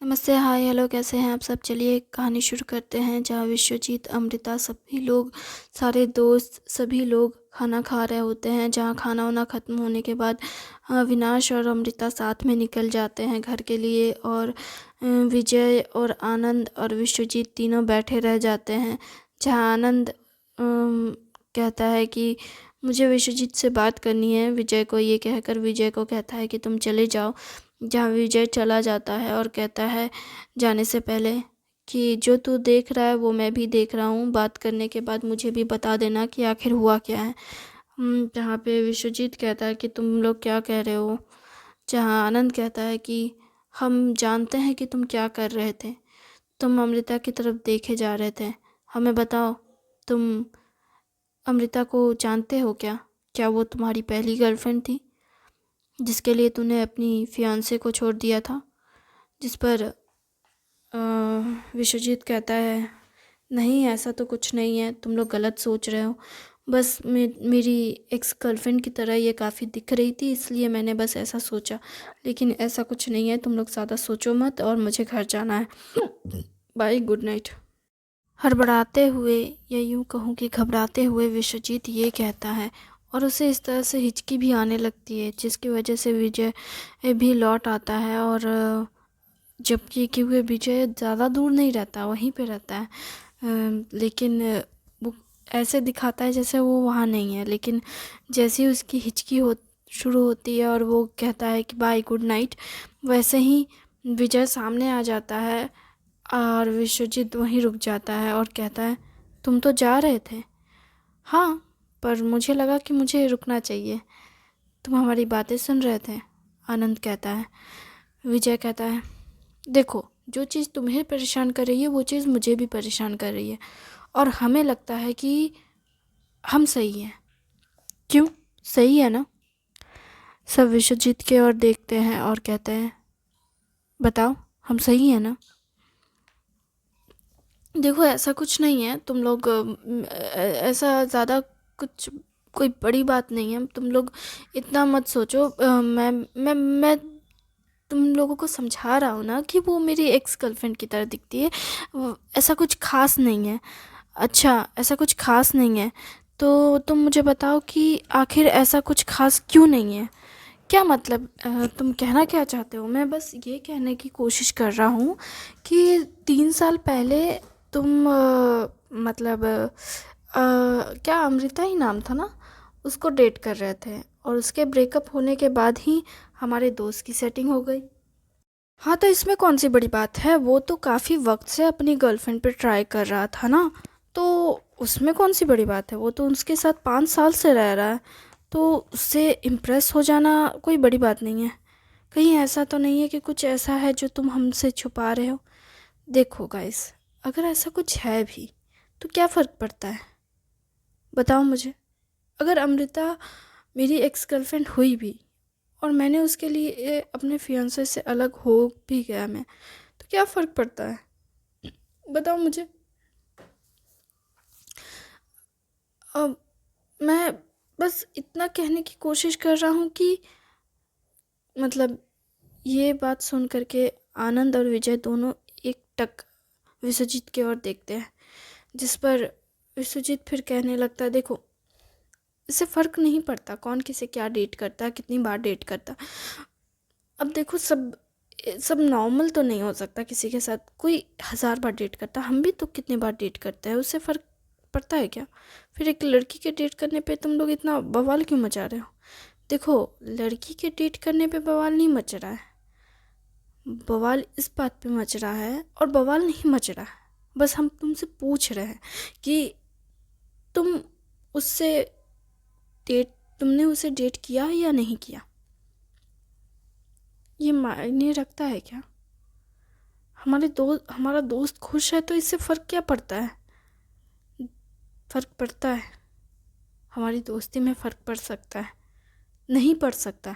नमस्ते, हाय, हेलो, कैसे हैं आप सब? चलिए कहानी शुरू करते हैं। जहाँ विश्वजीत, अमृता, सभी लोग, सारे दोस्त, सभी लोग खाना खा रहे होते हैं। जहाँ खाना वाना ख़त्म होने के बाद अविनाश और अमृता साथ में निकल जाते हैं घर के लिए, और विजय और आनंद और विश्वजीत तीनों बैठे रह जाते हैं। जहाँ आनंद कहता है कि मुझे विश्वजीत से बात करनी है। विजय को ये कहकर विजय को कहता है कि तुम चले जाओ। जहाँ विजय चला जाता है और कहता है जाने से पहले कि जो तू देख रहा है वो मैं भी देख रहा हूँ। बात करने के बाद मुझे भी बता देना कि आखिर हुआ क्या है। जहाँ पे विश्वजीत कहता है कि तुम लोग क्या कह रहे हो। जहाँ आनंद कहता है कि हम जानते हैं कि तुम क्या कर रहे थे। तुम अमृता की तरफ देखे जा रहे थे। हमें बताओ, तुम अमृता को जानते हो क्या? क्या वो तुम्हारी पहली गर्लफ्रेंड थी जिसके लिए तूने अपनी फियांसे को छोड़ दिया था? जिस पर विश्वजीत कहता है नहीं, ऐसा तो कुछ नहीं है, तुम लोग गलत सोच रहे हो। बस मेरी एक्स गर्लफ्रेंड की तरह ये काफ़ी दिख रही थी, इसलिए मैंने बस ऐसा सोचा। लेकिन ऐसा कुछ नहीं है, तुम लोग ज़्यादा सोचो मत और मुझे घर जाना है। Bye, good night. हड़बड़ाते हुए, या यूँ कहूँ कि घबराते हुए, विश्वजीत ये कहता है और उसे इस तरह से हिचकी भी आने लगती है, जिसकी वजह से विजय भी लौट आता है। और जबकि क्योंकि विजय ज़्यादा दूर नहीं रहता, वहीं पे रहता है। लेकिन वो ऐसे दिखाता है जैसे वो वहाँ नहीं है। लेकिन जैसे ही उसकी हिचकी शुरू होती है और वो कहता है कि बाय, गुड नाइट, वैसे ही विजय सामने आ जाता है और विश्वजीत वहीं रुक जाता है और कहता है तुम तो जा रहे थे। हाँ, पर मुझे लगा कि मुझे रुकना चाहिए। तुम हमारी बातें सुन रहे थे, आनंद कहता है। विजय कहता है देखो, जो चीज़ तुम्हें परेशान कर रही है वो चीज़ मुझे भी परेशान कर रही है, और हमें लगता है कि हम सही हैं। क्यों? सही है ना? सब विश्वजीत की ओर देखते हैं और कहते हैं बताओ, हम सही हैं ना? देखो, ऐसा कुछ नहीं है, तुम लोग ऐसा ज़्यादा कुछ कोई बड़ी बात नहीं है। तुम लोग इतना मत सोचो। मैं तुम लोगों को समझा रहा हूँ ना कि वो मेरी एक्स गर्लफ्रेंड की तरह दिखती है। ऐसा कुछ खास नहीं है। अच्छा, ऐसा कुछ खास नहीं है तो तुम मुझे बताओ कि आखिर ऐसा कुछ खास क्यों नहीं है? क्या मतलब, तुम कहना क्या चाहते हो? मैं बस ये कहने की कोशिश कर रहा हूँ कि 3 साल पहले तुम मतलब क्या अमृता ही नाम था ना, उसको डेट कर रहे थे, और उसके ब्रेकअप होने के बाद ही हमारे दोस्त की सेटिंग हो गई। हाँ, तो इसमें कौन सी बड़ी बात है? वो तो काफ़ी वक्त से अपनी गर्लफ्रेंड पे ट्राई कर रहा था ना, तो उसमें कौन सी बड़ी बात है? वो तो उसके साथ 5 साल से रह रहा है, तो उससे इम्प्रेस हो जाना कोई बड़ी बात नहीं है। कहीं ऐसा तो नहीं है कि कुछ ऐसा है जो तुम हमसे छुपा रहे हो? देखो गाइस, अगर ऐसा कुछ है भी तो क्या फ़र्क पड़ता है? बताओ मुझे। अगर अमृता मेरी एक्स गर्लफ्रेंड हुई भी और मैंने उसके लिए अपने फियांसे से अलग हो भी गया मैं, तो क्या फ़र्क पड़ता है? बताओ मुझे। अब मैं बस इतना कहने की कोशिश कर रहा हूँ कि मतलब ये बात सुन करके आनंद और विजय दोनों एक टक विश्वजीत की ओर देखते हैं, जिस पर विश्वजीत फिर कहने लगता है देखो, इससे फ़र्क नहीं पड़ता कौन किसे क्या डेट करता है, कितनी बार डेट करता। अब देखो, सब सब नॉर्मल तो नहीं हो सकता। किसी के साथ कोई 1000 बार डेट करता, हम भी तो कितनी बार डेट करते हैं, उससे फ़र्क पड़ता है क्या? फिर एक लड़की के डेट करने पे तुम लोग इतना बवाल क्यों मचा रहे हो? देखो, लड़की के डेट करने पे बवाल नहीं मच रहा है। बवाल इस बात पे मच रहा है, और बवाल नहीं मच रहा है, बस हम तुमसे पूछ रहे हैं कि तुम उससे डेट तुमने उसे डेट किया या नहीं किया? ये मायने रखता है क्या? हमारा दोस्त खुश है तो इससे फ़र्क क्या पड़ता है? फ़र्क पड़ता है। हमारी दोस्ती में फ़र्क पड़ सकता है, नहीं पड़ सकता,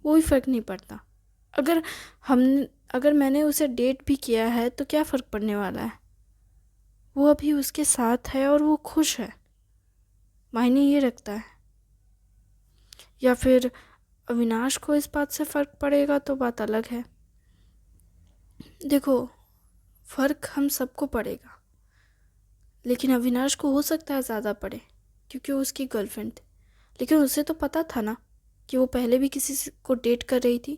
कोई फ़र्क नहीं पड़ता। अगर हम अगर मैंने उसे डेट भी किया है तो क्या फ़र्क पड़ने वाला है? वो अभी उसके साथ है और वो खुश है, मायने ये रखता है। या फिर अविनाश को इस बात से फ़र्क पड़ेगा तो बात अलग है। देखो, फ़र्क हम सबको पड़ेगा, लेकिन अविनाश को हो सकता है ज़्यादा पड़े क्योंकि वो उसकी गर्लफ्रेंड थी। लेकिन उसे तो पता था ना कि वो पहले भी को डेट कर रही थी।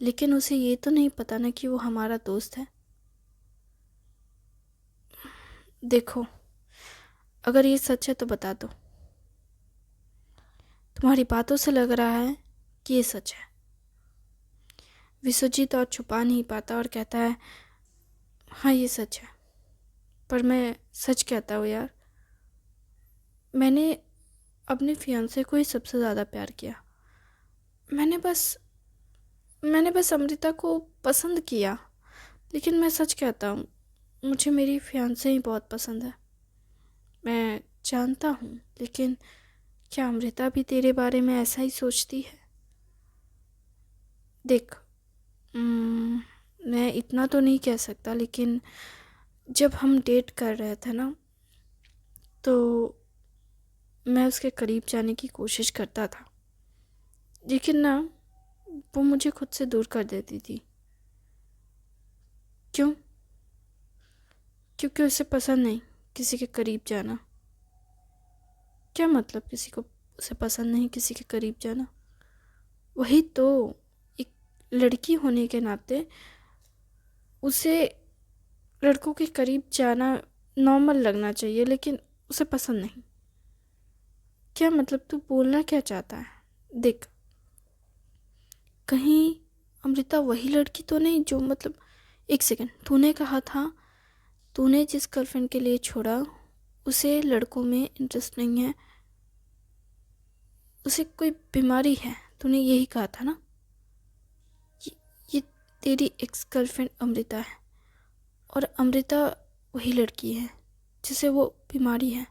लेकिन उसे ये तो नहीं पता ना कि वो हमारा दोस्त है। देखो, अगर ये सच है तो बता दो। तुम्हारी बातों से लग रहा है कि ये सच है। विश्वजीत और छुपा नहीं पाता और कहता है, हाँ ये सच है। पर मैं सच कहता हूँ यार, मैंने अपने फियांसे को ही सबसे ज़्यादा प्यार किया। मैंने बस मैंने बस अमृता को पसंद किया। लेकिन मैं सच कहता हूँ, मुझे मेरी फियांसे ही बहुत पसंद है। मैं जानता हूँ, लेकिन क्या अमृता भी तेरे बारे में ऐसा ही सोचती है? देख, मैं इतना तो नहीं कह सकता, लेकिन जब हम डेट कर रहे थे ना, तो मैं उसके करीब जाने की कोशिश करता था। लेकिन ना, वो मुझे खुद से दूर कर देती थी। क्यों? क्योंकि उसे पसंद नहीं किसी के करीब जाना। क्या मतलब किसी को उसे पसंद नहीं किसी के करीब जाना? वही तो, एक लड़की होने के नाते उसे लड़कों के करीब जाना नॉर्मल लगना चाहिए, लेकिन उसे पसंद नहीं। क्या मतलब, तू बोलना क्या चाहता है? देख, कहीं अमृता वही लड़की तो नहीं जो मतलब, एक सेकंड, तूने कहा था तूने जिस गर्लफ्रेंड के लिए छोड़ा उसे लड़कों में इंटरेस्ट नहीं है, उसे कोई बीमारी है, तूने यही कहा था ना? ये तेरी एक्स गर्लफ्रेंड अमृता है, और अमृता वही लड़की है जिसे वो बीमारी है।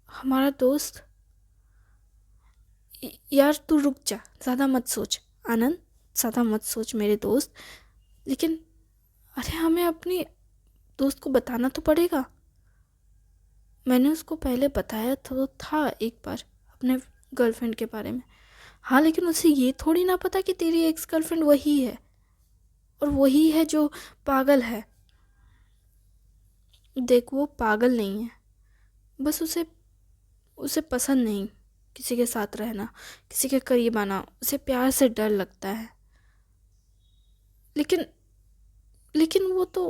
हमारा दोस्त, यार तू रुक जा, ज़्यादा मत सोच आनंद, ज़्यादा मत सोच मेरे दोस्त। लेकिन अरे, हमें अपनी दोस्त को बताना तो पड़ेगा। मैंने उसको पहले बताया तो था एक बार अपने गर्लफ्रेंड के बारे में। हाँ, लेकिन उसे ये थोड़ी ना पता कि तेरी एक्स गर्लफ्रेंड वही है, और वही है जो पागल है। देख, वो पागल नहीं है, बस उसे उसे पसंद नहीं किसी के साथ रहना, किसी के करीब आना। उसे प्यार से डर लगता है। लेकिन लेकिन वो तो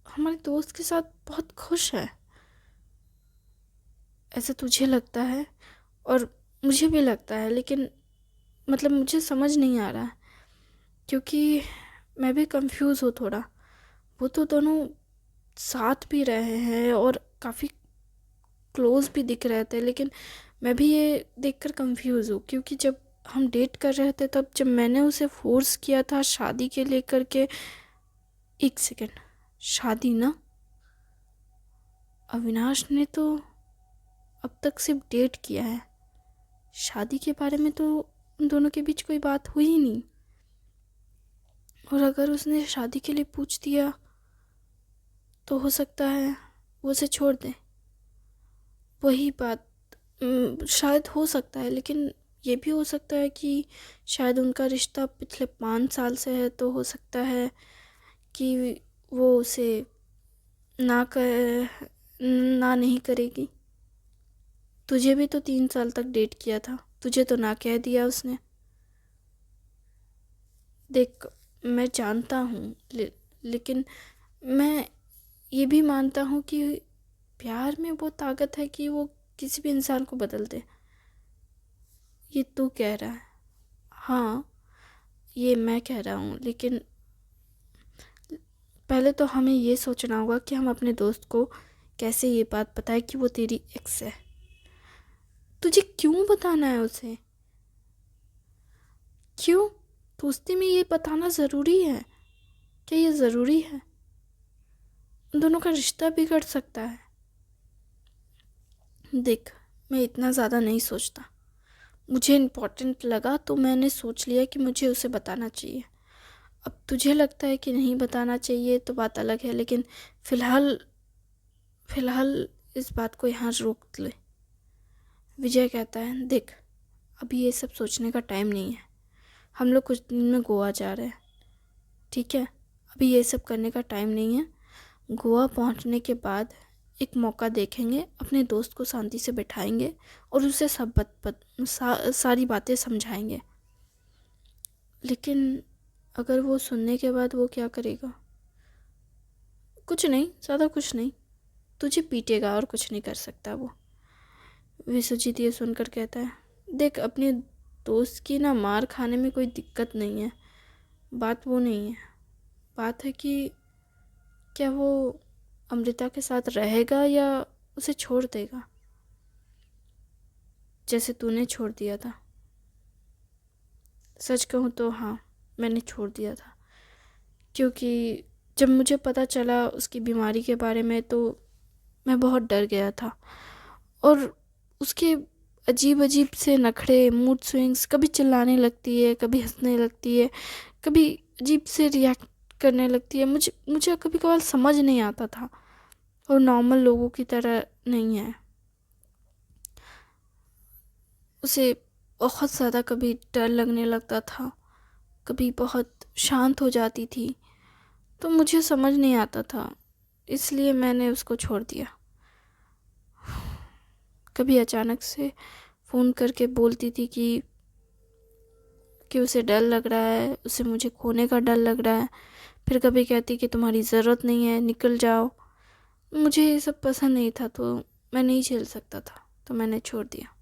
हमारे दोस्त के साथ बहुत खुश है, ऐसे तुझे लगता है और मुझे भी लगता है। लेकिन मतलब मुझे समझ नहीं आ रहा है, क्योंकि मैं भी कंफ्यूज हूँ थोड़ा। वो तो दोनों साथ भी रहे हैं और काफ़ी क्लोज भी दिख रहे थे, लेकिन मैं भी ये देखकर कंफ्यूज हूँ। क्योंकि जब हम डेट कर रहे थे, तब जब मैंने उसे फोर्स किया था शादी के लेकर के, एक सेकेंड, शादी ना, अविनाश ने तो अब तक सिर्फ डेट किया है। शादी के बारे में तो उन दोनों के बीच कोई बात हुई ही नहीं। और अगर उसने शादी के लिए पूछ दिया तो हो सकता है वो उसे छोड़ दे। वही बात, शायद हो सकता है, लेकिन ये भी हो सकता है कि शायद उनका रिश्ता पिछले 5 साल से है, तो हो सकता है कि वो उसे ना कर ना नहीं करेगी। तुझे भी तो 3 साल तक डेट किया था, तुझे तो ना कह दिया उसने। देख, मैं जानता हूँ, लेकिन मैं ये भी मानता हूँ कि प्यार में वो ताकत है कि वो किसी भी इंसान को बदल दे। ये तू कह रहा है, हाँ, ये मैं कह रहा हूँ, लेकिन पहले तो हमें ये सोचना होगा कि हम अपने दोस्त को कैसे ये बात बताएं कि वो तेरी एक्स है। तुझे क्यों बताना है उसे? क्यों? दोस्ती में ये बताना ज़रूरी है? क्या ये ज़रूरी है? उन दोनों का रिश्ता बिगड़ सकता है। देख, मैं इतना ज़्यादा नहीं सोचता। मुझे इम्पोर्टेंट लगा तो मैंने सोच लिया कि मुझे उसे बताना चाहिए। अब तुझे लगता है कि नहीं बताना चाहिए तो बात अलग है, लेकिन फ़िलहाल फ़िलहाल इस बात को यहाँ रोक ले। विजय कहता है, देख, अभी ये सब सोचने का टाइम नहीं है। हम लोग कुछ दिन में गोवा जा रहे हैं। ठीक है, अभी ये सब करने का टाइम नहीं है। गोवा पहुंचने के बाद एक मौका देखेंगे, अपने दोस्त को शांति से बैठाएंगे और उसे सब सारी बातें समझाएंगे। लेकिन अगर वो सुनने के बाद वो क्या करेगा? कुछ नहीं, ज़्यादा कुछ नहीं, तुझे पीटेगा और कुछ नहीं कर सकता वो। विश्वजीत ये सुनकर कहता है, देख अपने दोस्त की ना मार खाने में कोई दिक्कत नहीं है, बात वो नहीं है। बात है कि क्या वो अमृता के साथ रहेगा या उसे छोड़ देगा, जैसे तूने छोड़ दिया था। सच कहूँ तो हाँ, मैंने छोड़ दिया था, क्योंकि जब मुझे पता चला उसकी बीमारी के बारे में तो मैं बहुत डर गया था। और उसके अजीब अजीब से नखरे, मूड स्विंग्स, कभी चिल्लाने लगती है, कभी हंसने लगती है, कभी अजीब से रिएक्ट करने लगती है। मुझे कभी कभार समझ नहीं आता था, और नॉर्मल लोगों की तरह नहीं है। उसे बहुत ज़्यादा कभी डर लगने लगता था, कभी बहुत शांत हो जाती थी, तो मुझे समझ नहीं आता था, इसलिए मैंने उसको छोड़ दिया। कभी अचानक से फ़ोन करके बोलती थी कि उसे डर लग रहा है, उसे मुझे खोने का डर लग रहा है। फिर कभी कहती कि तुम्हारी ज़रूरत नहीं है, निकल जाओ। मुझे ये सब पसंद नहीं था, तो मैं नहीं झेल सकता था, तो मैंने छोड़ दिया।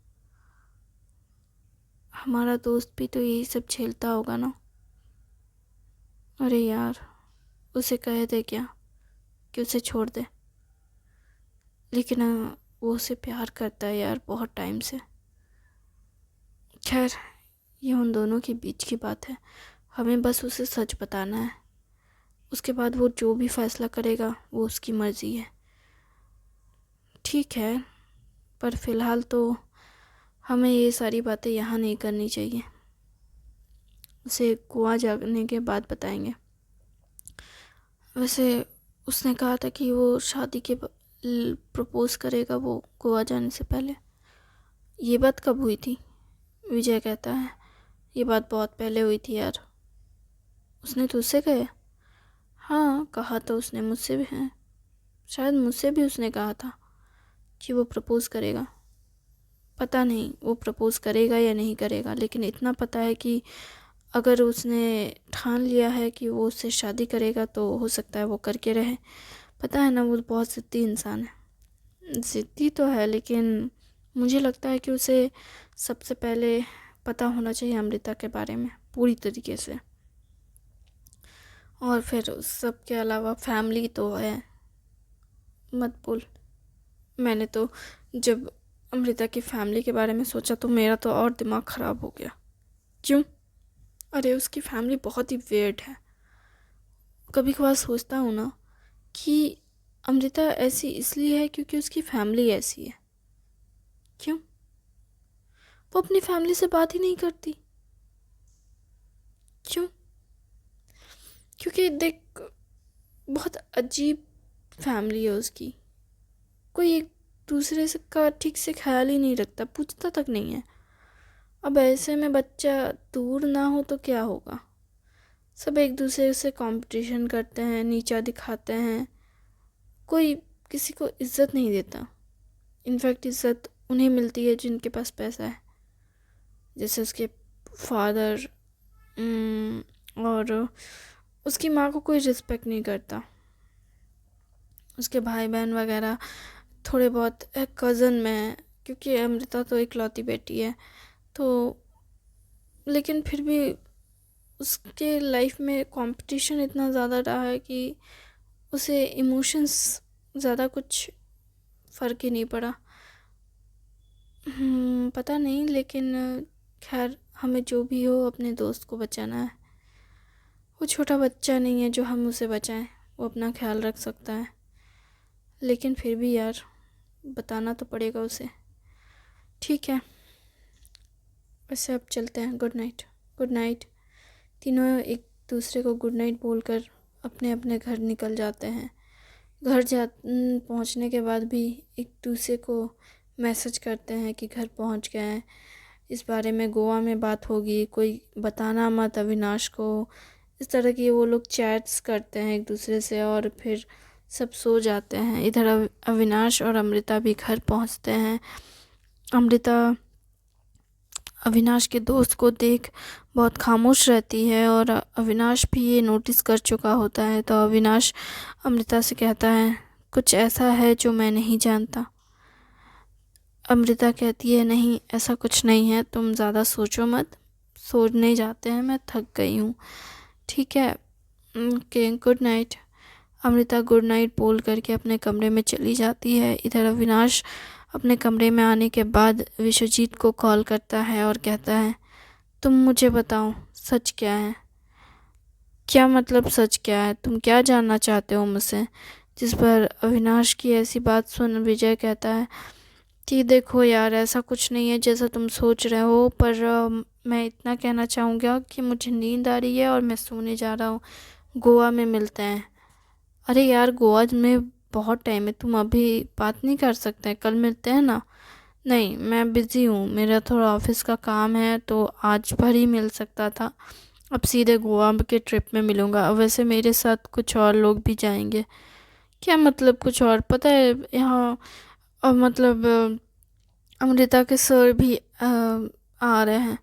हमारा दोस्त भी तो यही सब झेलता होगा ना। अरे यार, उसे कह दे क्या कि उसे छोड़ दे, लेकिन वो उसे प्यार करता है यार, बहुत टाइम से। खैर, ये उन दोनों के बीच की बात है, हमें बस उसे सच बताना है। उसके बाद वो जो भी फैसला करेगा वो उसकी मर्ज़ी है। ठीक है, पर फ़िलहाल तो हमें ये सारी बातें यहाँ नहीं करनी चाहिए, उसे गोवा जाने के बाद बताएंगे। वैसे उसने कहा था कि वो शादी के प्रपोज़ करेगा वो गोवा जाने से पहले। ये बात कब हुई थी? विजय कहता है, ये बात बहुत पहले हुई थी यार। उसने तुझसे कहा? हाँ, कहा तो उसने मुझसे भी है, शायद मुझसे भी उसने कहा था कि वो प्रपोज़ करेगा। पता नहीं वो प्रपोज़ करेगा या नहीं करेगा, लेकिन इतना पता है कि अगर उसने ठान लिया है कि वो उससे शादी करेगा तो हो सकता है वो करके रहे। पता है ना, वो बहुत ज़िद्दी इंसान है। ज़िद्दी तो है, लेकिन मुझे लगता है कि उसे सबसे पहले पता होना चाहिए अमृता के बारे में पूरी तरीके से। और फिर उस सब के अलावा फैमिली तो है, मत भूल। मैंने तो जब अमृता की फैमिली के बारे में सोचा तो मेरा तो और दिमाग ख़राब हो गया। क्यों? अरे उसकी फैमिली बहुत ही वियर्ड है। कभी कभार सोचता हूँ ना कि अमृता ऐसी इसलिए है क्योंकि उसकी फैमिली ऐसी है। क्यों? वो अपनी फैमिली से बात ही नहीं करती। क्यों? क्योंकि देख, बहुत अजीब फैमिली है उसकी। कोई एक दूसरे से का ठीक से ख्याल ही नहीं रखता, पूछता तक नहीं है। अब ऐसे में बच्चा दूर ना हो तो क्या होगा? सब एक दूसरे से कंपटीशन करते हैं, नीचा दिखाते हैं, कोई किसी को इज्जत नहीं देता। इनफैक्ट इज्जत उन्हें मिलती है जिनके पास पैसा है, जैसे उसके फादर। और उसकी माँ को कोई रिस्पेक्ट नहीं करता। उसके भाई बहन वगैरह थोड़े बहुत कज़न में, क्योंकि अमृता तो इकलौती बेटी है, तो लेकिन फिर भी उसके लाइफ में कंपटीशन इतना ज़्यादा रहा है कि उसे इमोशंस ज़्यादा कुछ फ़र्क ही नहीं पड़ा। पता नहीं, लेकिन खैर, हमें जो भी हो अपने दोस्त को बचाना है। वो छोटा बच्चा नहीं है जो हम उसे बचाएं, वो अपना ख्याल रख सकता है। लेकिन फिर भी यार, बताना तो पड़ेगा उसे। ठीक है, वैसे अब चलते हैं। Good night. Good night. तीनों एक दूसरे को गुड नाइट बोलकर अपने अपने घर निकल जाते हैं। घर पहुंचने के बाद भी एक दूसरे को मैसेज करते हैं कि घर पहुंच गए हैं, इस बारे में गोवा में बात होगी, कोई बताना मत अविनाश को, इस तरह की वो लोग चैट्स करते हैं एक दूसरे से और फिर सब सो जाते हैं। इधर अविनाश और अमृता भी घर पहुंचते हैं। अमृता अविनाश के दोस्त को देख बहुत खामोश रहती है और अविनाश भी ये नोटिस कर चुका होता है। तो अविनाश अमृता से कहता है, कुछ ऐसा है जो मैं नहीं जानता। अमृता कहती है, नहीं ऐसा कुछ नहीं है, तुम ज़्यादा सोचो मत, सोने जाते हैं, मैं थक गई हूँ। ठीक है, okay, good night. Amrita good night बोल करके अपने कमरे में चली जाती है। इधर अविनाश अपने कमरे में आने के बाद विश्वजीत को कॉल करता है और कहता है, तुम मुझे बताओ सच क्या है। क्या मतलब सच क्या है, तुम क्या जानना चाहते हो मुझसे। जिस पर अविनाश की ऐसी बात सुन विजय कहता है कि देखो यार, ऐसा कुछ नहीं है जैसा तुम सोच रहे हो, पर मैं इतना कहना चाहूँगा कि मुझे नींद आ रही है और मैं सोने जा रहा हूँ। गोवा में मिलते हैं। अरे यार, गोवा में बहुत टाइम है, तुम अभी बात नहीं कर सकते, कल मिलते हैं ना। नहीं, मैं बिज़ी हूँ, मेरा थोड़ा ऑफिस का काम है, तो आज भर ही मिल सकता था। अब सीधे गोवा के ट्रिप में मिलूँगा। वैसे मेरे साथ कुछ और लोग भी जाएंगे। क्या मतलब कुछ और, पता है यहाँ मतलब अमृता के सर भी आ रहे हैं।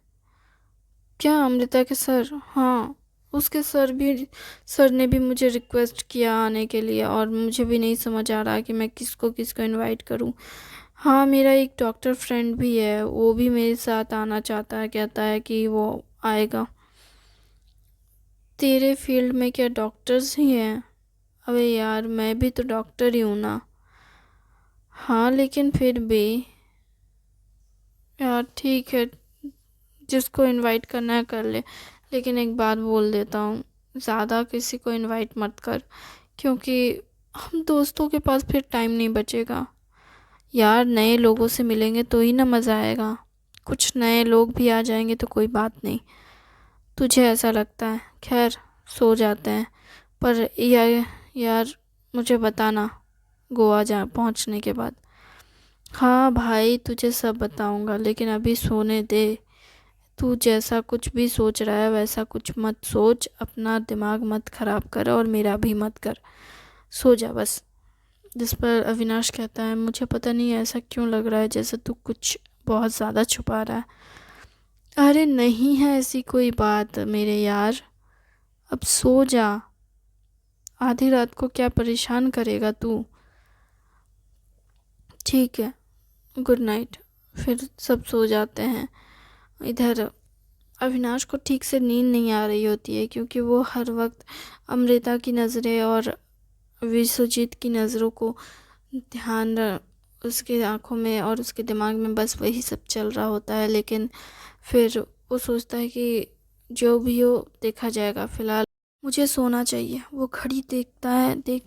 क्या अमृता के सर? हाँ, उसके सर ने भी मुझे रिक्वेस्ट किया आने के लिए, और मुझे भी नहीं समझ आ रहा कि मैं किसको किसको इनवाइट करूं। हाँ, मेरा एक डॉक्टर फ्रेंड भी है, वो भी मेरे साथ आना चाहता है, कहता है कि वो आएगा। तेरे फील्ड में क्या डॉक्टर्स ही हैं? अबे यार, मैं भी तो डॉक्टर ही हूँ ना। हाँ, लेकिन फिर भी यार, ठीक है, जिसको इनवाइट करना है कर ले। लेकिन एक बात बोल देता हूँ, ज़्यादा किसी को इनवाइट मत कर, क्योंकि हम दोस्तों के पास फिर टाइम नहीं बचेगा। यार, नए लोगों से मिलेंगे तो ही ना मज़ा आएगा। कुछ नए लोग भी आ जाएंगे तो कोई बात नहीं, तुझे ऐसा लगता है। खैर, सो जाते हैं। पर यार, मुझे बताना गोवा जा पहुंचने के बाद। हाँ भाई, तुझे सब बताऊंगा, लेकिन अभी सोने दे। तू जैसा कुछ भी सोच रहा है वैसा कुछ मत सोच, अपना दिमाग मत खराब कर और मेरा भी मत कर, सो जा बस। जिस पर अविनाश कहता है, मुझे पता नहीं ऐसा क्यों लग रहा है जैसे तू कुछ बहुत ज़्यादा छुपा रहा है। अरे नहीं है ऐसी कोई बात मेरे यार, अब सो जा। आधी रात को क्या परेशान करेगा तू। ठीक है, गुड नाइट। फिर सब सो जाते हैं। इधर अविनाश को ठीक से नींद नहीं आ रही होती है, क्योंकि वो हर वक्त अमृता की नज़रें और विश्वजीत की नज़रों को उसके आंखों में और उसके दिमाग में बस वही सब चल रहा होता है। लेकिन फिर वो सोचता है कि जो भी हो देखा जाएगा, फ़िलहाल मुझे सोना चाहिए। वो घड़ी देखता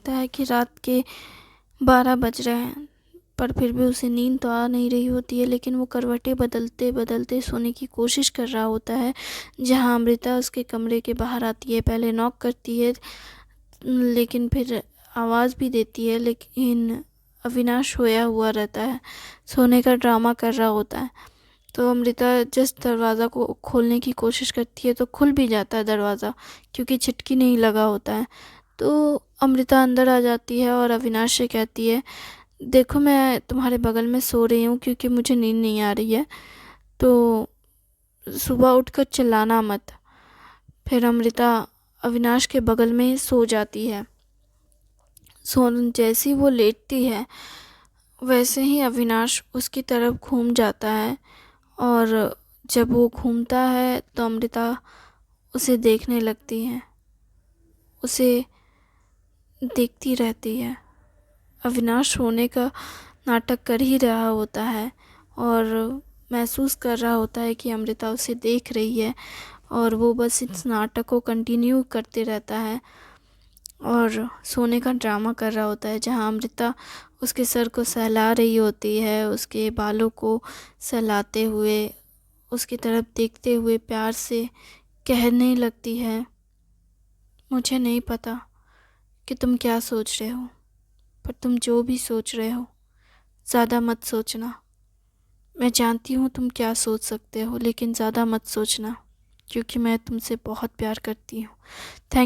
है कि रात के 12 बज रहे हैं, पर फिर भी उसे नींद तो आ नहीं रही होती है। लेकिन वो करवटें बदलते बदलते सोने की कोशिश कर रहा होता है। जहाँ अमृता उसके कमरे के बाहर आती है, पहले नॉक करती है, लेकिन फिर आवाज़ भी देती है, लेकिन अविनाश सोया हुआ रहता है, सोने का ड्रामा कर रहा होता है। तो अमृता जिस दरवाज़ा को खोलने की कोशिश करती है तो खुल भी जाता है दरवाज़ा, क्योंकि छिटकी नहीं लगा होता है। तो अमृता अंदर आ जाती है और अविनाश से कहती है, देखो मैं तुम्हारे बगल में सो रही हूँ क्योंकि मुझे नींद नहीं आ रही है, तो सुबह उठकर चिल्लाना मत। फिर अमृता अविनाश के बगल में सो जाती है। सो जैसी वो लेटती है वैसे ही अविनाश उसकी तरफ घूम जाता है, और जब वो घूमता है तो अमृता उसे देखने लगती है, उसे देखती रहती है। अविनाश सोने का नाटक कर ही रहा होता है और महसूस कर रहा होता है कि अमृता उसे देख रही है, और वो बस इस नाटक को कंटिन्यू करते रहता है और सोने का ड्रामा कर रहा होता है। जहाँ अमृता उसके सर को सहला रही होती है, उसके बालों को सहलाते हुए, उसकी तरफ देखते हुए प्यार से कहने लगती है, मुझे नहीं पता कि तुम क्या सोच रहे हो, पर तुम जो भी सोच रहे हो ज़्यादा मत सोचना। मैं जानती हूँ तुम क्या सोच सकते हो, लेकिन ज़्यादा मत सोचना। क्योंकि मैं तुमसे बहुत प्यार करती हूँ। थैंक